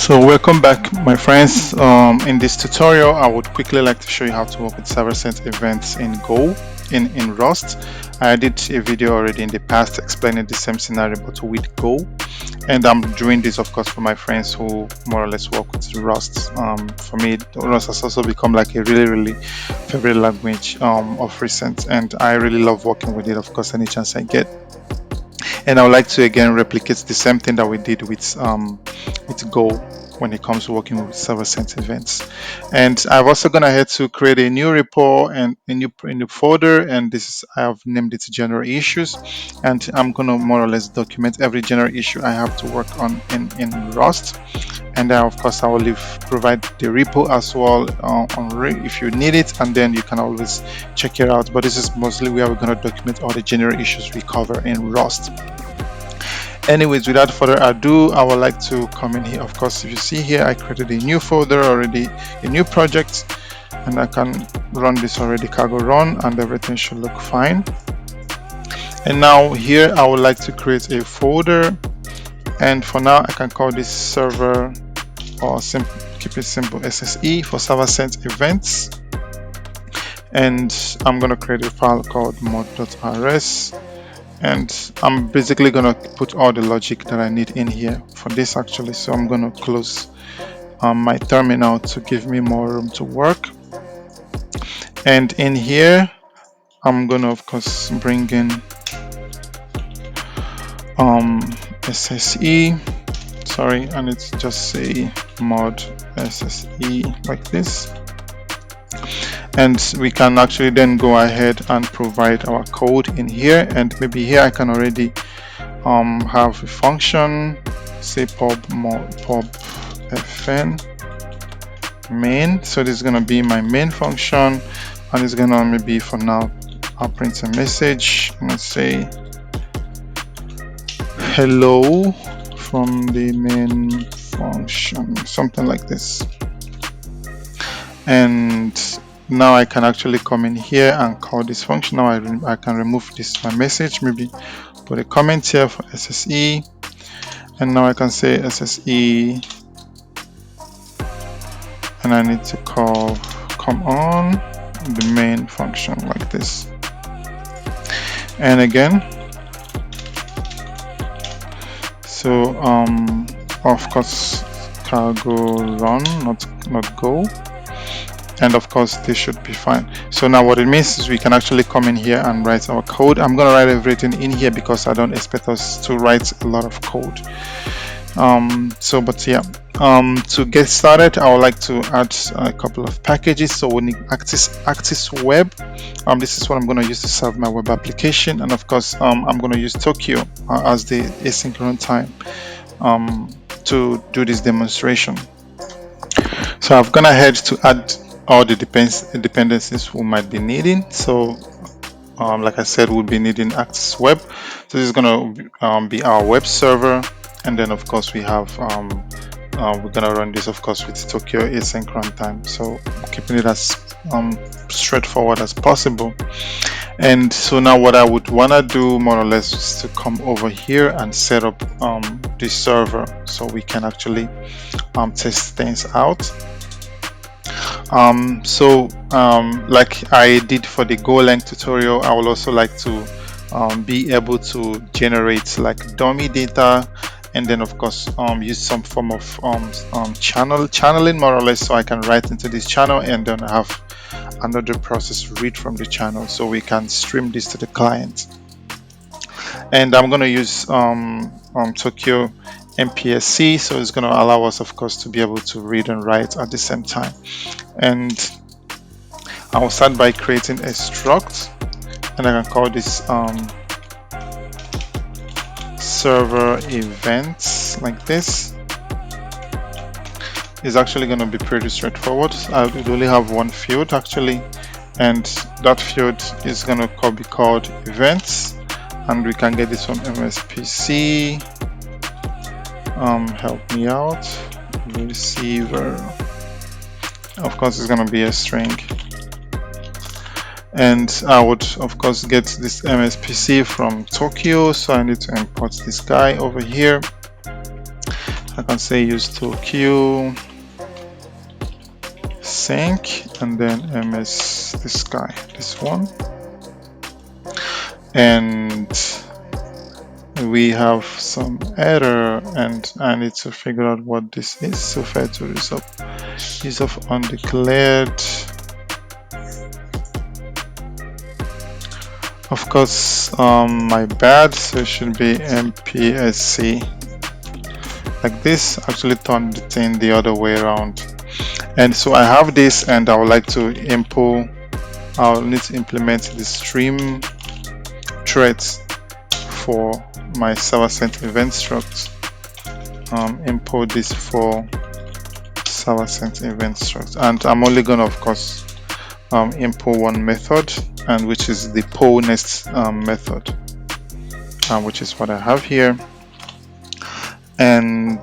So welcome back, my friends. In this tutorial, I would quickly like to show you how to work with server-sent events in Go, in Rust. I did a video already in the past explaining the same scenario but with Go, and I'm doing this of course for my friends who more or less work with Rust. For me, Rust has also become like a really favorite language of recent, and I really love working with it, of course, any chance I get. And I would like to again replicate the same thing that we did with Go when it comes to working with server-sent events. And I've also gone ahead to create a new repo and a new folder, and this is, I have named it general issues, and I'm gonna more or less document every general issue I have to work on in Rust. And then of course I will provide the repo as well if you need it, and then you can always check it out. But this is mostly where we're going to document all the general issues we cover in Rust. Anyways, without further ado, I would like to come in here. Of course, if you see here, I created a new folder already, a new project, and I can run this already, cargo run, and everything should look fine. And now here I would like to create a folder, and for now I can call this server, or keep it simple, SSE, for server sent events. And I'm going to create a file called mod.rs, and I'm basically going to put all the logic that I need in here for this actually. So I'm going to close my terminal to give me more room to work. And in here I'm going to of course bring in SSE, sorry, and it's just say mod SSE like this. And we can actually then go ahead and provide our code in here, and maybe here I can already have a function, say pub fn main. So this is going to be my main function, and it's going to maybe for now I'll print a message and let's say hello from the main function, something like this. And now I can actually come in here and call this function. Now I can remove this my message, maybe put a comment here for SSE, and now I can say SSE, and I need to call come on the main function like this. And again, so of course cargo run, not go. And of course this should be fine. So now what it means is we can actually come in here and write our code. I'm going to write everything in here because I don't expect us to write a lot of code. To get started, I would like to add a couple of packages. So we need Axis Web. This is what I'm going to use to serve my web application, and of course I'm going to use Tokyo as the asynchronous time to do this demonstration. So I've gone ahead to add all the dependencies we might be needing. So like I said, we'll be needing Axis Web. So this is going to be our web server, and then of course we have we're going to run this of course with Tokyo asynchronous time, so keeping it as straightforward as possible. And so now what I would want to do more or less is to come over here and set up this server so we can actually test things out. Like I did for the GoLang tutorial, I would also like to be able to generate like dummy data, and then of course use some form of channeling more or less, so I can write into this channel and then have another process read from the channel so we can stream this to the client. And I'm going to use Tokyo MPSC, so it's going to allow us of course to be able to read and write at the same time. And I will start by creating a struct, and I can call this server events like this. It's actually going to be pretty straightforward. I would only have one field actually, and that field is going to be called events, and we can get this from MSPC. Help me out, receiver. Of course it's going to be a string, and I would of course get this MSPC from Tokyo, so I need to import this guy over here. I can say use to queue sync and then ms this guy, this one, and we have some error and I need to figure out what this is. So fair to result is of undeclared. Of course, my bad, so it should be mpsc like this. Actually turn the thing the other way around. And so I have this and I would like to import, I'll need to implement the stream threads for my server-sent event struct. Import this for server-sent event struct, and I'm only gonna of course import one method, and which is the poll next method, which is what I have here. And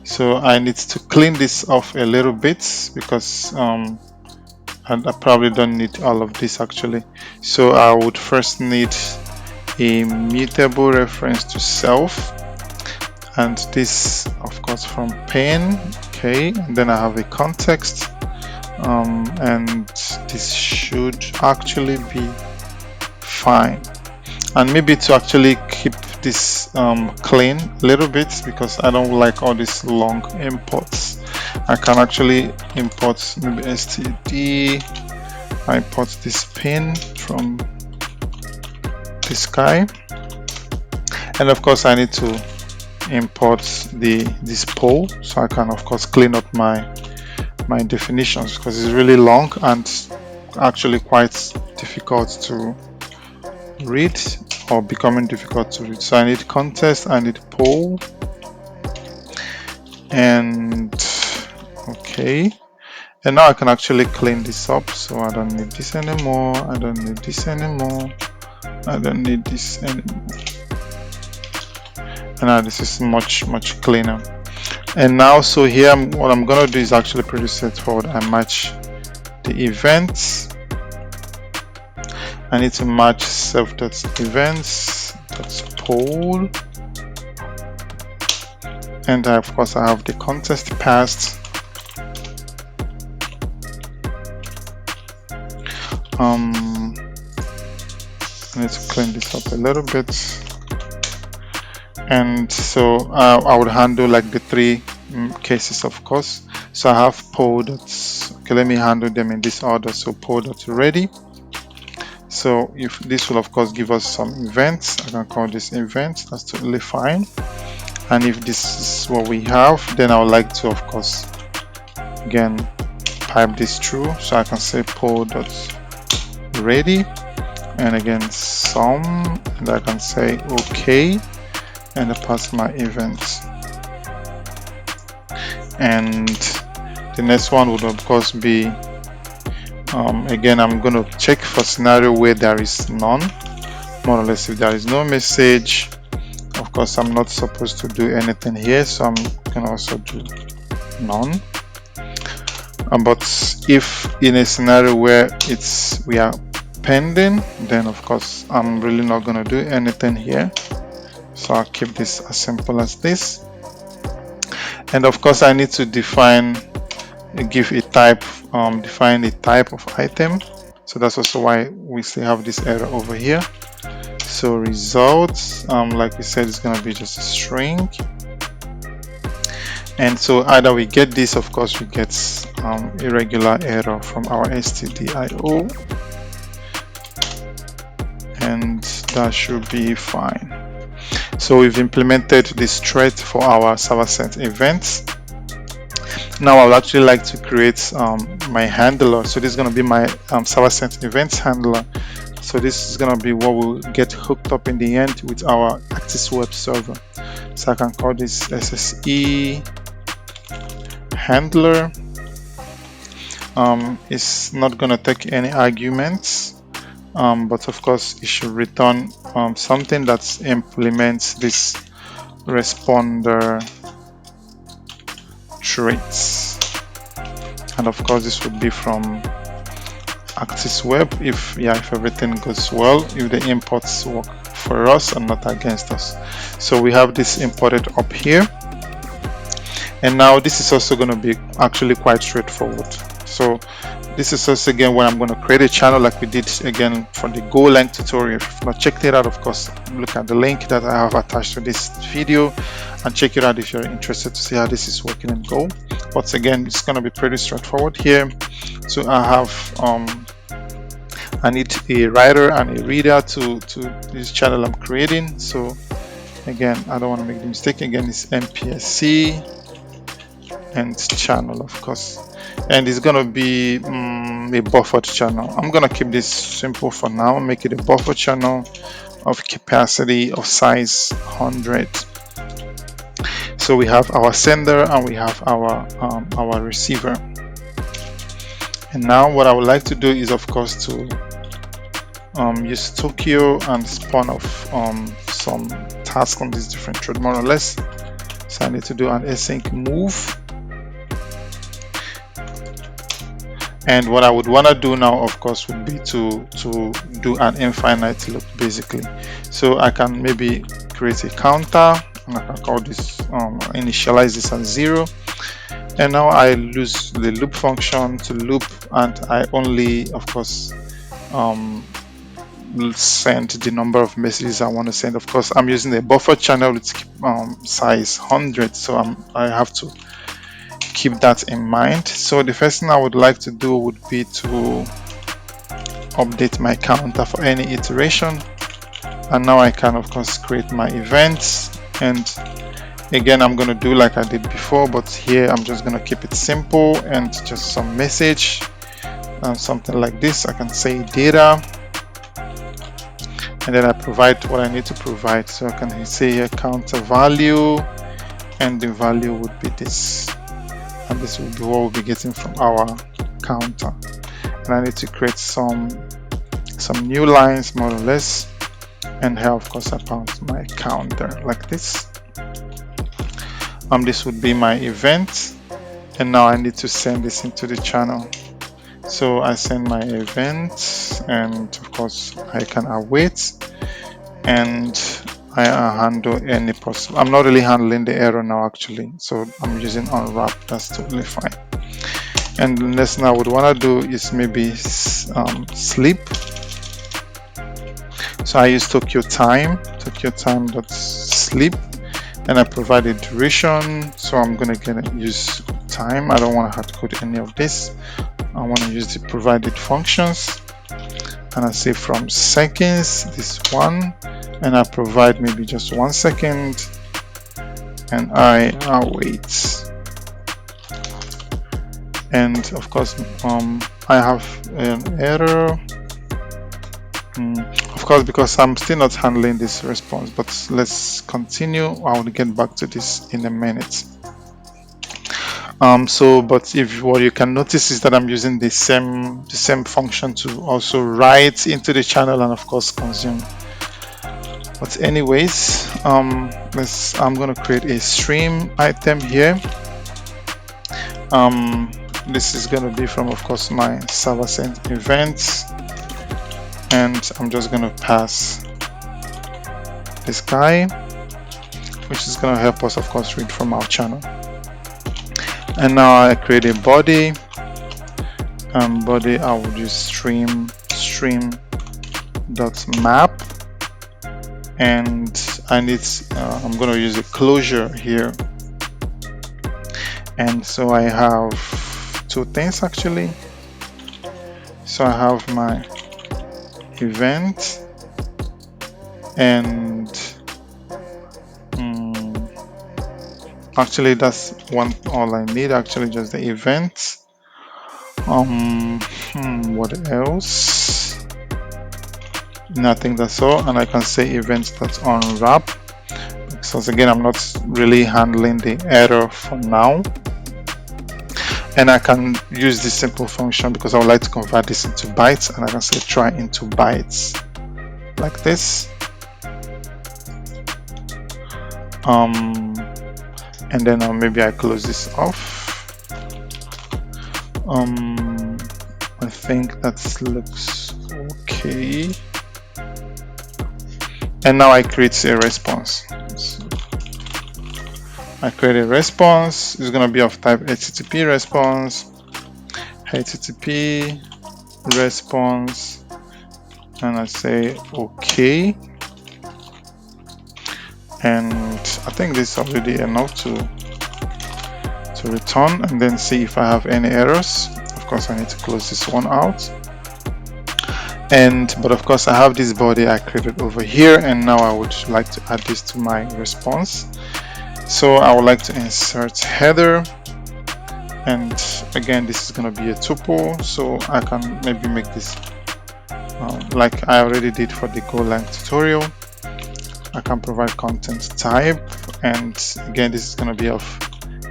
so I need to clean this off a little bit because and I probably don't need all of this actually. So I would first need a mutable reference to self, and this of course from pane. Okay, and then I have a context, and this should actually be fine. And maybe to actually keep this clean a little bit, because I don't like all these long imports, I can actually import maybe std. I import this pin from this guy, and of course I need to import this poll, so I can of course clean up my definitions, because it's really long and actually quite difficult to read, or becoming difficult to read. So I need context, I need poll, and okay, and now I can actually clean this up. So I don't need this anymore, I don't need this anymore, I don't need this anymore, and now this is much cleaner. And now, so here what I'm gonna do is actually pretty straightforward. I match the events. I need to match self.events.poll, and of course I have the context passed. I need to clean this up a little bit, and so I would handle like the three cases of course. So I have poll that's okay. Let me handle them in this order. So poll that's ready. So if this will of course give us some events, I can call this events. That's totally fine. And if this is what we have, then I would like to of course again pipe this through. So I can say poll dot ready, and again sum, and I can say okay, and I pass my events. And the next one would of course be again I'm going to check for scenario where there is none. More or less, if there is no message, of course I'm not supposed to do anything here, so I'm going to also do none. But if in a scenario where we are pending, then of course I'm really not going to do anything here. So I'll keep this as simple as this. And of course I need to define a type of item. So that's also why we still have this error over here. So results, like we said, is going to be just a string. And so either we get this, of course we get irregular error from our stdio, and that should be fine. So we've implemented this thread for our server-sent events. Now I would actually like to create my handler. So this is going to be my server-sent events handler. So this is going to be what will get hooked up in the end with our Actis web server. So I can call this SSE handler. It's not going to take any arguments, but of course it should return something that implements this responder traits. And of course this would be from Actis web if everything goes well, if the imports work for us and not against us. So we have this imported up here, And now this is also going to be actually quite straightforward. So this is also again where I'm going to create a channel like we did again for the GoLang tutorial. If you've not checked it out, of course, look at the link that I have attached to this video and check it out if you're interested to see how this is working in Go. But again, it's going to be pretty straightforward here. So I have I need a writer and a reader to this channel I'm creating. So again, I don't want to make the mistake. Again, it's MPSC and channel, of course, and it's gonna be a buffered channel. I'm gonna keep this simple for now, make it a buffer channel of capacity of size 100. So we have our sender and we have our receiver. And now what I would like to do is, of course, to use Tokyo and spawn off some tasks on this different thread, more or less. So I need to do an async move. And what I would want to do now, of course, would be to do an infinite loop, basically. So I can maybe create a counter, and I can call this, initialize this as 0. And now I use the loop function to loop, and I only, of course, send the number of messages I want to send. Of course, I'm using a buffer channel with size 100, so I have to keep that in mind. So the first thing I would like to do would be to update my counter for any iteration, and now I can, of course, create my events. And again, I'm going to do like I did before, but here I'm just going to keep it simple and just some message and something like this. I can say data, and then I provide what I need to provide. So I can say a counter value, and the value would be this. And this will be what we'll be getting from our counter. And I need to create some new lines, more or less. And here, of course, I found my counter like this. This would be my event. And now I need to send this into the channel. So I send my event, and of course I can await, and I handle any possible. I'm not really handling the error now, actually, so I'm using unwrap. That's totally fine. And the next thing I would want to do is maybe sleep. So I use Tokyo time dot sleep, and I provide a duration. So I'm gonna use time. I don't want to hard code any of this. I want to use the provided functions, and I say from seconds, this one, and I provide maybe just 1 second, and I await. And of course, I have an error, of course, because I'm still not handling this response, but let's continue. I will get back to this in a minute. But if what you can notice is that I'm using the same function to also write into the channel and, of course, consume. But anyways, I'm going to create a stream item here. This is going to be from, of course, my server sent events, and I'm just going to pass this guy, which is going to help us, of course, read from our channel. And now I create a body. Body, I will use stream dot map, and I'm going to use a closure here. And so I have two things, actually. So I have my event, and actually that's all I need, actually, just the event. What else? Nothing, that's all. And I can say event.unwrap, because again, I'm not really handling the error for now. And I can use this simple function because I would like to convert this into bytes, and I can say try into bytes like this. And then maybe I close this off. I think that looks okay. And now I create a response. I create a response. It's going to be of type HTTP response, HTTP response, and I say OK. And I think this is already enough to return, and then see if I have any errors. Of course, I need to close this one out. But of course, I have this body I created over here, and now I would like to add this to my response. So I would like to insert header, and again, this is going to be a tuple, so I can maybe make this like I already did for the GoLang tutorial. I can provide content type, and again, this is going to be of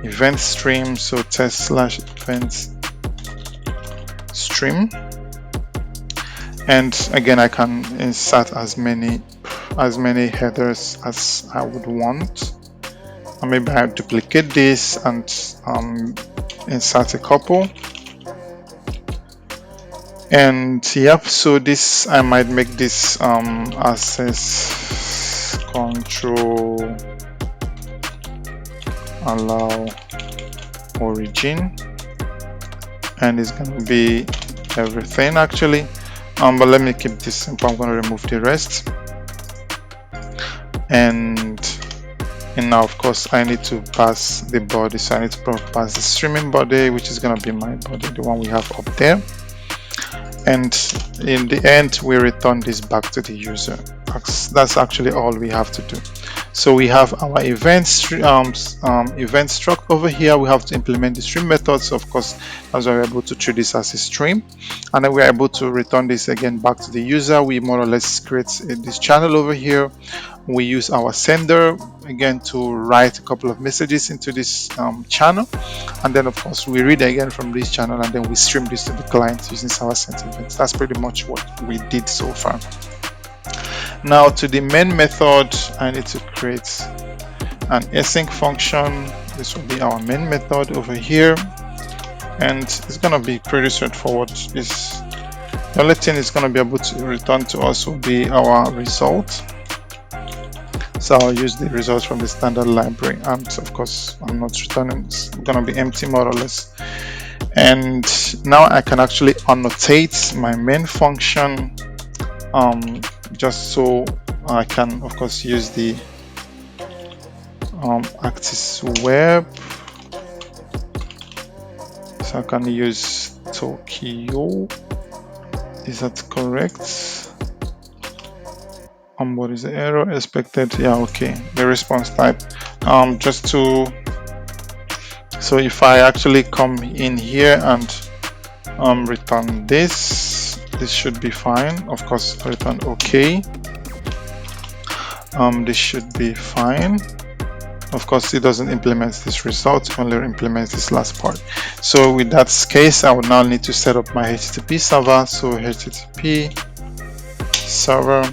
event stream, so test/event stream. And again, I can insert as many headers as I would want. And maybe I duplicate this and insert a couple. And yep, so this, I might make this access control allow origin, and it's going to be everything actually. But let me keep this simple. I'm going to remove the rest. And now, of course, I need to pass the body. So I need to pass the streaming body, which is going to be my body, the one we have up there. And in the end, we return this back to the user. That's actually all we have to do. So we have our event struct over here. We have to implement the stream methods. So of course, that's why we're able to treat this as a stream. And then we're able to return this again back to the user. We more or less create this channel over here. We use our sender again to write a couple of messages into this channel. And then of course, we read again from this channel, and then we stream this to the client using our sent events. That's pretty much what we did so far. Now to the main method, I need to create an async function. This will be our main method over here, and it's going to be pretty straightforward. The only thing it's going to be able to return to us will be our result. So I'll use the results from the standard library, and of course I'm not returning, it's going to be empty more or less. And now I can actually annotate my main function, just so I can of course use the axis web. So I can use Tokyo. Is that correct? What is the error expected? Yeah, okay, the response type. Just to, so if I actually come in here and return this should be fine. Of course, return OK. This should be fine. Of course, it doesn't implement this result, it only implements this last part. So with that case, I would now need to set up my HTTP server. So HTTP server,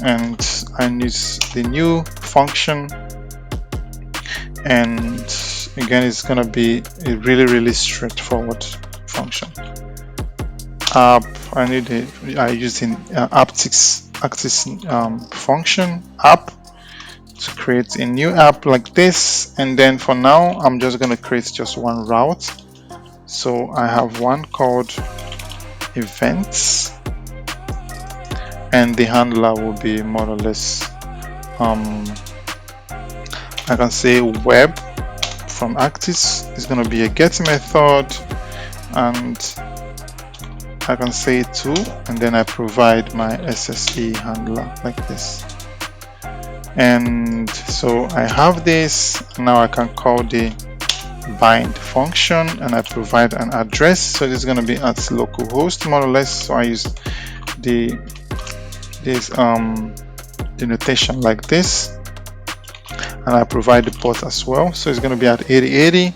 and I use the new function, and again, it's going to be a really straightforward function. App, I use the axis function app to create a new app like this. And then for now, I'm just going to create just one route. So I have one called events, and the handler will be more or less, I can say web from axis. It's going to be a get method, and I can say to, and then I provide my SSE handler like this. And so I have this. Now I can call the bind function, and I provide an address. So this is going to be at localhost more or less. So I use the notation like this, and I provide the port as well. So it's going to be at 8080.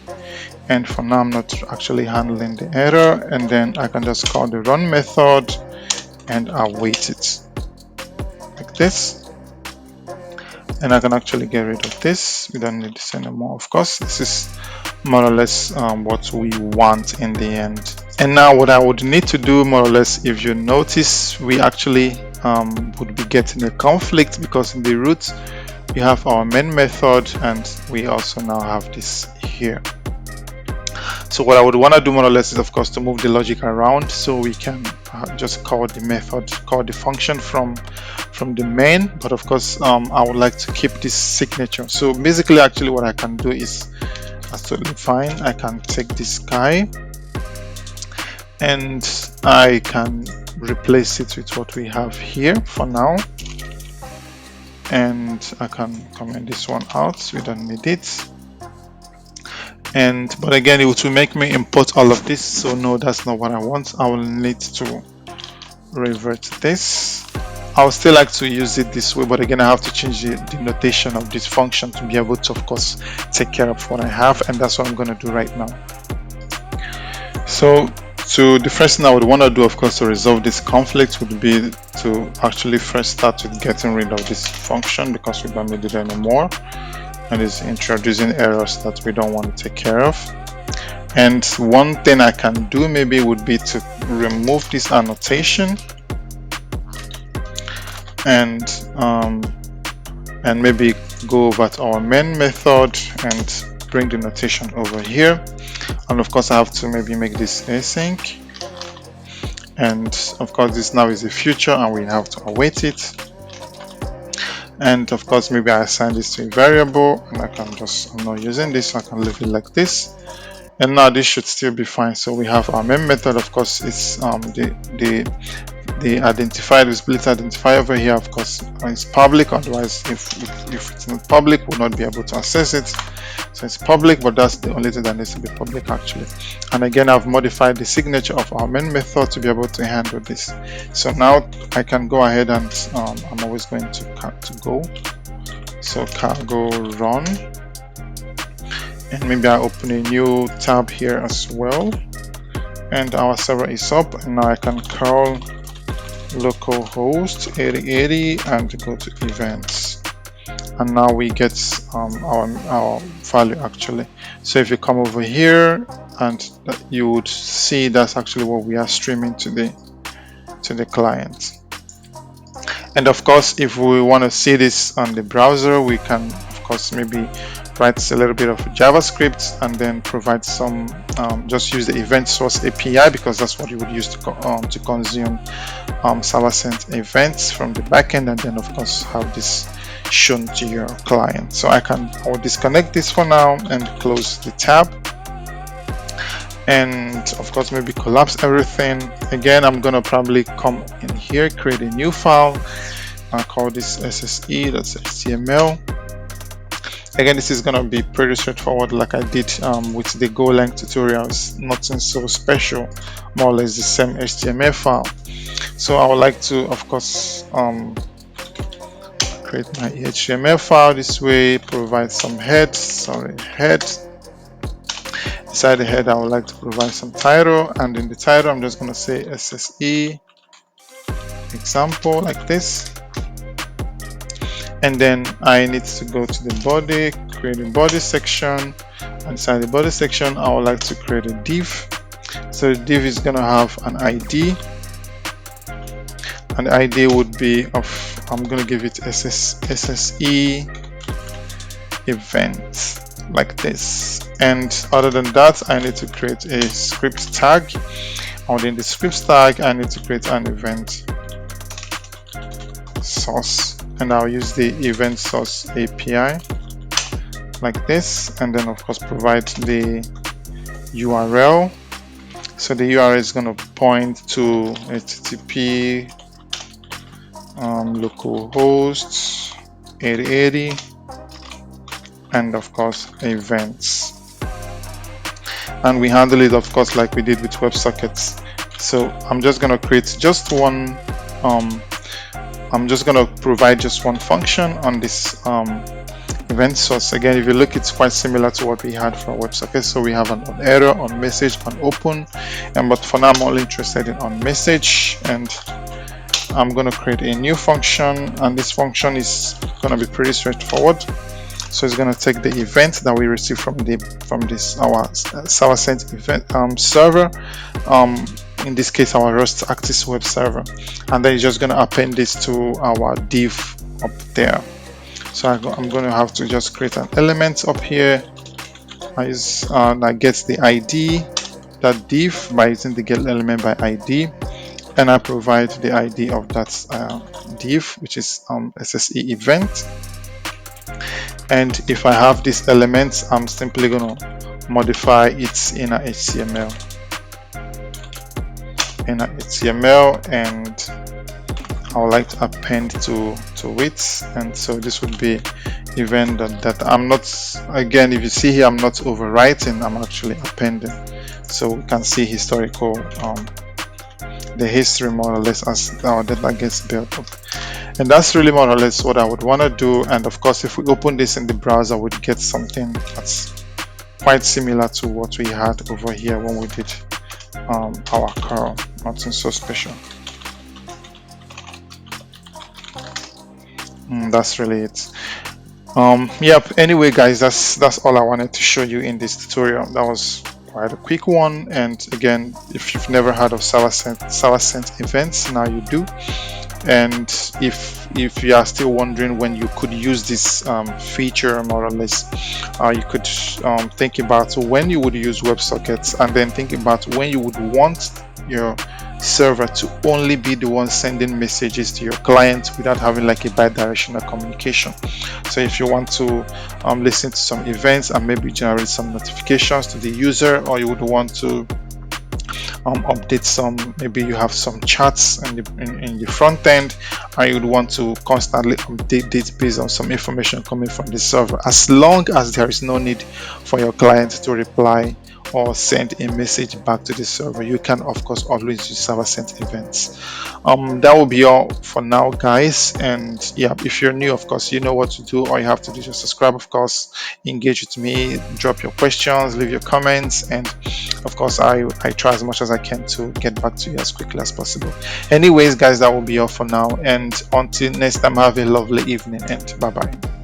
And for now, I'm not actually handling the error, and then I can just call the run method and await it like this. And I can actually get rid of this. We don't need this anymore. Of course, this is more or less what we want in the end. And now what I would need to do more or less, if you notice, we actually would be getting a conflict, because in the root you have our main method, and we also now have this here. So what I would want to do more or less is, of course, to move the logic around so we can just call the method, call the function from the main. But of course, I would like to keep this signature. So basically, actually, what I can do is absolutely fine. I can take this guy and I can replace it with what we have here for now. And I can comment this one out. We don't need it. But again, it will make me import all of this, so no, that's not what I want. I will need to revert this. I would still like to use it this way, but again, I have to change the notation of this function to be able to, of course, take care of what I have, and that's what I'm going to do right now. So the first thing I would want to do, of course, to resolve this conflict would be to actually first start with getting rid of this function, because we don't need it anymore. And it's introducing errors that we don't want to take care of. And one thing I can do maybe would be to remove this annotation and maybe go over to our main method and bring the notation over here. And of course, I have to maybe make this async. And of course, this now is a future and we have to await it. And of course, maybe I assign this to a variable, and I'm not using this, so I can leave it like this. And now this should still be fine. So we have our main method, of course, it's the identifier, visibility identifier over here, of course, is public. Otherwise, if it's not public, we'll not be able to access it. So it's public, but that's the only thing that needs to be public actually. And again, I've modified the signature of our main method to be able to handle this. So now I can go ahead and I'm always going to go. So cargo run, and maybe I open a new tab here as well. And our server is up, and now I can curl localhost 8080 and go to events. And now we get our value actually. So if you come over here, and you would see that's actually what we are streaming to the client. And of course, if we want to see this on the browser, we can of course maybe write a little bit of JavaScript and then provide some just use the event source API, because that's what you would use to consume server-sent events from the backend, and then of course have this shown to your client. So I will disconnect this for now and close the tab, and of course maybe collapse everything. Again, I'm gonna probably come in here, create a new file. I'll call this SSE, that's HTML. Again, this is gonna be pretty straightforward, like I did with the GoLang tutorials. Nothing so special, more or less the same HTML file. So I would like to, of course, create my HTML file this way, provide some head. Inside the head, I would like to provide some title, and in the title, I'm just going to say SSE example like this. And then I need to go to the body, create a body section. Inside the body section, I would like to create a div. So the div is going to have an ID. And the ID would be I'm going to give it SSE event like this. And other than that, I need to create a script tag. And within the script tag, I need to create an event source. And I'll use the event source API like this. And then of course provide the URL. So the URL is going to point to HTTP localhost 8080 and of course events, and we handle it of course like we did with WebSockets. So I'm just going to create just one I'm just going to provide just one function on this event source. Again, if you look, it's quite similar to what we had for WebSockets. So we have an on error, on message, on open, but for now I'm only interested in on message. And I'm going to create a new function, and this function is going to be pretty straightforward. So it's going to take the event that we receive from this our server-sent event server, in this case our Rust Access web server, and then it's just going to append this to our div up there. So I'm going to have to just create an element up here that gets the ID, that div, by using the get element by ID, and I provide the ID of that div, which is SSE event. And if I have this element, I'm simply going to modify its inner HTML, and I would like to append to it. And so this would be event that I'm not, again, if you see here, I'm not overwriting, I'm actually appending. So we can see historical, the history more or less as our data gets built up. And that's really more or less what I would want to do. And of course, if we open this in the browser, we'd get something that's quite similar to what we had over here when we did our curl. Nothing so special. That's really it. Yep, anyway guys, that's all I wanted to show you in this tutorial. That was quite a quick one, and again, if you've never heard of server sent events, now you do. And if you are still wondering when you could use this feature, more or less, you could think about when you would use WebSockets, and then think about when you would want your server to only be the one sending messages to your client without having like a bi-directional communication. So if you want to listen to some events and maybe generate some notifications to the user, or you would want to update some, maybe you have some chats in the front end and you would want to constantly update this based on some information coming from the server, as long as there is no need for your client to reply or send a message back to the server, you can of course always use server sent events. That will be all for now, guys. And yeah, if you're new, of course you know what to do. All you have to do is just subscribe, of course, engage with me, drop your questions, leave your comments, and of course I try as much as I can to get back to you as quickly as possible. Anyways guys, that will be all for now, and until next time, have a lovely evening and bye bye.